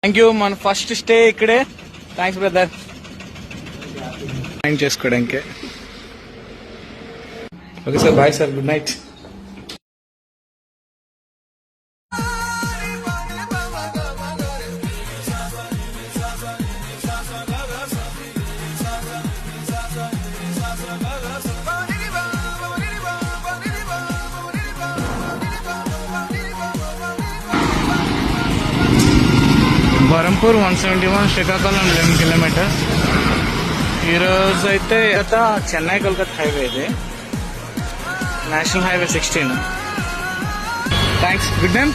Thank you. మన first stay ఇక్కడే. Thanks brother. Mind చేసుకోవడానికి. Okay sir, bye sir, good night. Berhampur 171, Srikakulam 11 kilometres. ఈరోజు అయితే చెన్నై కోల్కతా హైవే, ఇది national highway 16. Thanks. Good name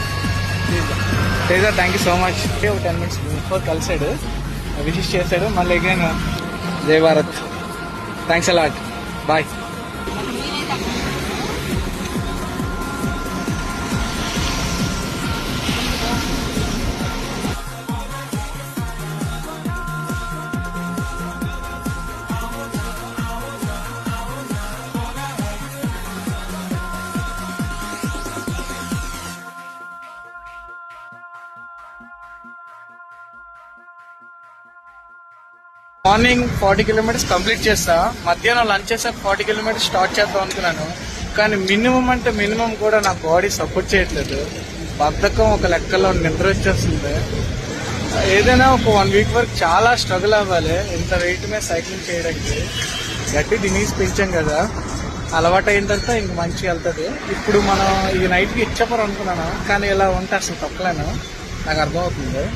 Teja. Thank you so much. 10 minutes before కలిసాడు, visit చేశాడు. మళ్ళీ again Jai Bharat. Thanks a lot. Bye. Morning 40 kilometres complete చేస్తా. మధ్యాహ్నం లంచ్ చేసాక 40 కిలోమీటర్స్ స్టార్ట్ చేద్దాం అనుకున్నాను. కానీ మినిమం అంటే మినిమం కూడా నా బాడీ సపోర్ట్ చేయట్లేదు. బద్ధకం ఒక లెక్కలో, నిద్ర వచ్చేస్తుంది. ఏదైనా ఒక 1 వీక్ వరకు చాలా స్ట్రగుల్ అవ్వాలి ఇంత వెయిట్ మీద సైక్లింగ్ చేయడానికి. గట్టి తినేసి పెంచాం కదా, అలవాటు అయిన తర్వాత ఇంక మంచిగా వెళ్తుంది. ఇప్పుడు మనం ఈ నైట్కి ఇచ్చాపరు అనుకున్నాను, కానీ ఇలా ఉంటే అసలు తప్పలేను, నాకు అర్థమవుతుంది.